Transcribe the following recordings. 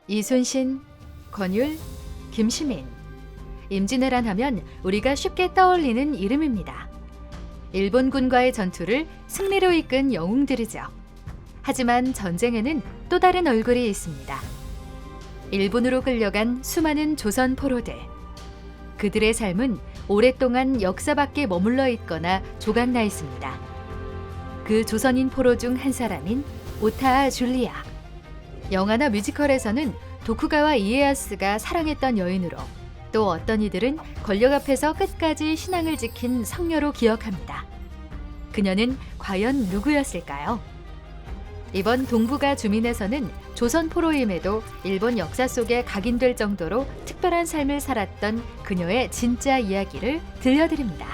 이순신, 권율, 김시민, 임진왜란 하면 우리가 쉽게 떠올리는 이름입니다. 일본군과의 전투를 승리로 이끈 영웅들이죠. 하지만 전쟁에는 또 다른 얼굴이 있습니다. 일본으로 끌려간 수많은 조선 포로들. 그들의 삶은 오랫동안 역사 밖에 머물러 있거나 조각나 있습니다. 그 조선인 포로 중 한 사람인 오타와 줄리아. 영화나 뮤지컬에서는 도쿠가와 이에야스가 사랑했던 여인으로, 또 어떤 이들은 권력 앞에서 끝까지 신앙을 지킨 성녀로 기억합니다. 그녀는 과연 누구였을까요? 이번 동북아 주민에서는 조선 포로임에도 일본 역사 속에 각인될 정도로 특별한 삶을 살았던 그녀의 진짜 이야기를 들려드립니다.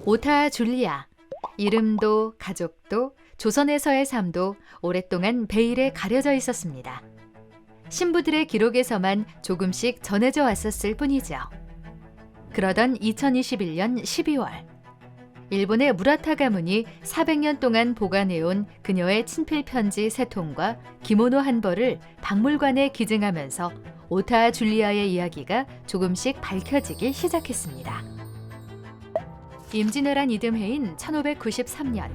오타 줄리아. 이름도 가족도 조선에서의 삶도 오랫동안 베일에 가려져 있었습니다. 신부들의 기록에서만 조금씩 전해져 왔었을 뿐이죠. 그러던 2021년 12월, 일본의 무라타 가문이 400년 동안 보관해온 그녀의 친필 편지 3통과 기모노 한 벌을 박물관에 기증하면서 오타 줄리아의 이야기가 조금씩 밝혀지기 시작했습니다. 임진왜란 이듬해인 1593년,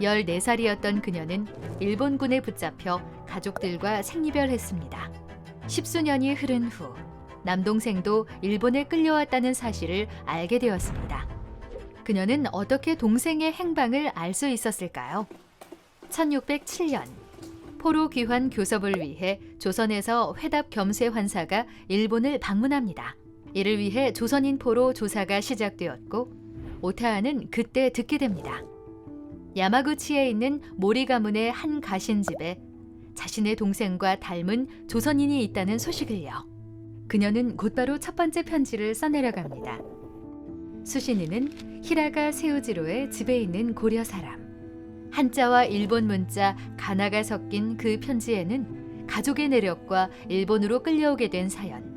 14살이었던 그녀는 일본군에 붙잡혀 가족들과 생이별했습니다. 10수년이 흐른 후 남동생도 일본에 끌려왔다는 사실을 알게 되었습니다. 그녀는 어떻게 동생의 행방을 알 수 있었을까요? 1607년, 포로 귀환 교섭을 위해 조선에서 회답 겸세 환사가 일본을 방문합니다. 이를 위해 조선인 포로 조사가 시작되었고, 오타와는 그때 듣게 됩니다. 야마구치에 있는 모리 가문의 한 가신집에 자신의 동생과 닮은 조선인이 있다는 소식을요. 그녀는 곧바로 첫 번째 편지를 써내려갑니다. 수신인은 히라가 세우지로의 집에 있는 고려 사람. 한자와 일본 문자 가나가 섞인 그 편지에는 가족의 내력과 일본으로 끌려오게 된 사연,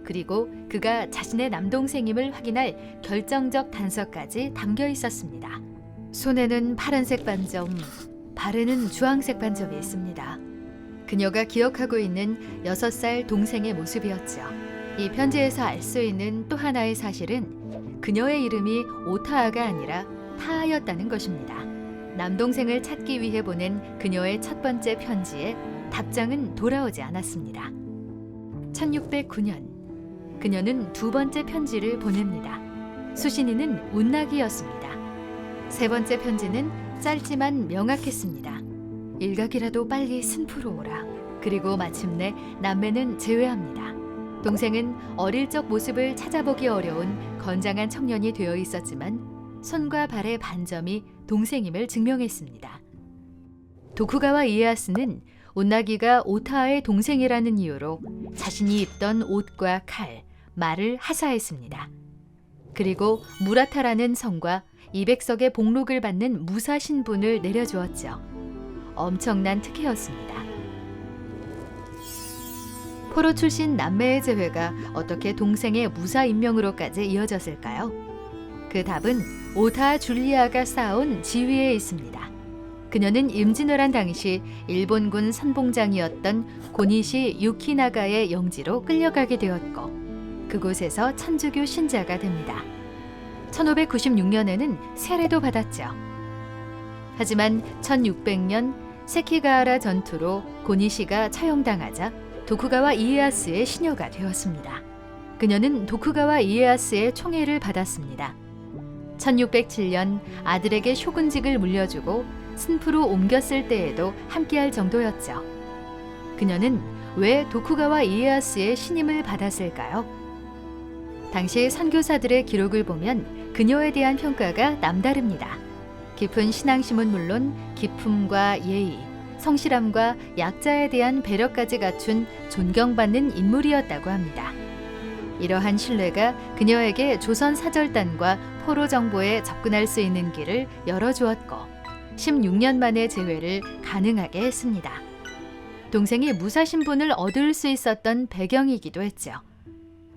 그리고 그가 자신의 남동생임을 확인할 결정적 단서까지 담겨 있었습니다. 손에는 파란색 반점, 발에는 주황색 반점이 있습니다. 그녀가 기억하고 있는 6살 동생의 모습이었죠. 이 편지에서 알 수 있는 또 하나의 사실은 그녀의 이름이 오타와가 아니라 타하였다는 것입니다. 남동생을 찾기 위해 보낸 그녀의 첫 번째 편지에 답장은 돌아오지 않았습니다. 1609년, 그녀는 두 번째 편지를 보냅니다. 수신인은 운나기였습니다. 세 번째 편지는 짧지만 명확했습니다. 일각이라도 빨리 승프로 오라. 그리고 마침내 남매는 재회합니다. 동생은 어릴 적 모습을 찾아보기 어려운 건장한 청년이 되어 있었지만 손과 발의 반점이 동생임을 증명했습니다. 도쿠가와 이에야스는 운나기가 오타와의 동생이라는 이유로 자신이 입던 옷과 칼, 말을 하사했습니다. 그리고 무라타라는 성과 200석의 복록을 받는 무사 신분을 내려주었죠. 엄청난 특혜였습니다. 포로 출신 남매의 재회가 어떻게 동생의 무사 임명으로까지 이어졌을까요? 그 답은 오타 줄리아가 쌓아온 지위에 있습니다. 그녀는 임진왜란 당시 일본군 선봉장이었던 고니시 유키나가의 영지로 끌려가게 되었고, 그곳에서 천주교 신자가 됩니다. 1596년에는 세례도 받았죠. 하지만 1600년 세키가하라 전투로 고니시가 처형당하자 도쿠가와 이에야스의 시녀가 되었습니다. 그녀는 도쿠가와 이에야스의 총애를 받았습니다. 1607년 아들에게 쇼군직을 물려주고 승프로 옮겼을 때에도 함께할 정도였죠. 그녀는 왜 도쿠가와 이에야스의 신임을 받았을까요? 당시 선교사들의 기록을 보면 그녀에 대한 평가가 남다릅니다. 깊은 신앙심은 물론 기품과 예의, 성실함과 약자에 대한 배려까지 갖춘 존경받는 인물이었다고 합니다. 이러한 신뢰가 그녀에게 조선 사절단과 포로 정보에 접근할 수 있는 길을 열어주었고 16년 만의 재회를 가능하게 했습니다. 동생이 무사 신분을 얻을 수 있었던 배경이기도 했죠.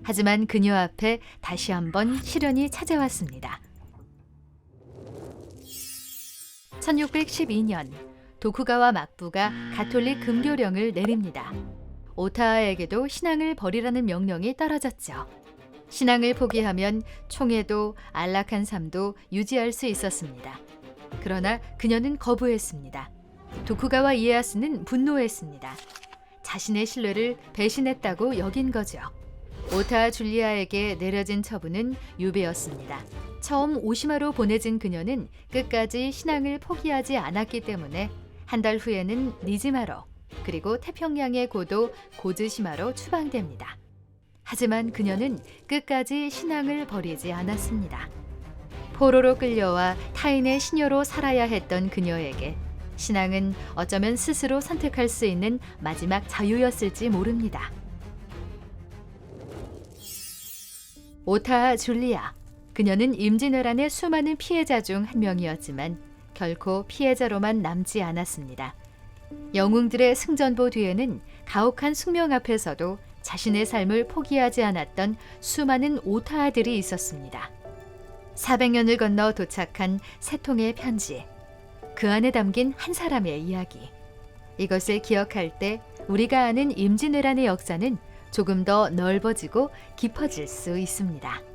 하지만 그녀 앞에 다시 한번 시련이 찾아왔습니다. 1612년 도쿠가와 막부가 가톨릭 금교령을 내립니다. 오타하에게도 신앙을 버리라는 명령이 떨어졌죠. 신앙을 포기하면 총애도 안락한 삶도 유지할 수 있었습니다. 그러나 그녀는 거부했습니다. 도쿠가와 이에야스는 분노했습니다. 자신의 신뢰를 배신했다고 여긴 거죠. 오타하 줄리아에게 내려진 처분은 유배였습니다. 처음 오시마로 보내진 그녀는 끝까지 신앙을 포기하지 않았기 때문에 한 달 후에는 니지마로, 그리고 태평양의 고도 고즈시마로 추방됩니다. 하지만 그녀는 끝까지 신앙을 버리지 않았습니다. 포로로 끌려와 타인의 시녀로 살아야 했던 그녀에게 신앙은 어쩌면 스스로 선택할 수 있는 마지막 자유였을지 모릅니다. 오타하 줄리아. 그녀는 임진왜란의 수많은 피해자 중 한 명이었지만 결코 피해자로만 남지 않았습니다. 영웅들의 승전보 뒤에는 가혹한 숙명 앞에서도 자신의 삶을 포기하지 않았던 수많은 오타하들이 있었습니다. 400년을 건너 도착한 세 통의 편지. 그 안에 담긴 한 사람의 이야기. 이것을 기억할 때 우리가 아는 임진왜란의 역사는 조금 더 넓어지고 깊어질 수 있습니다.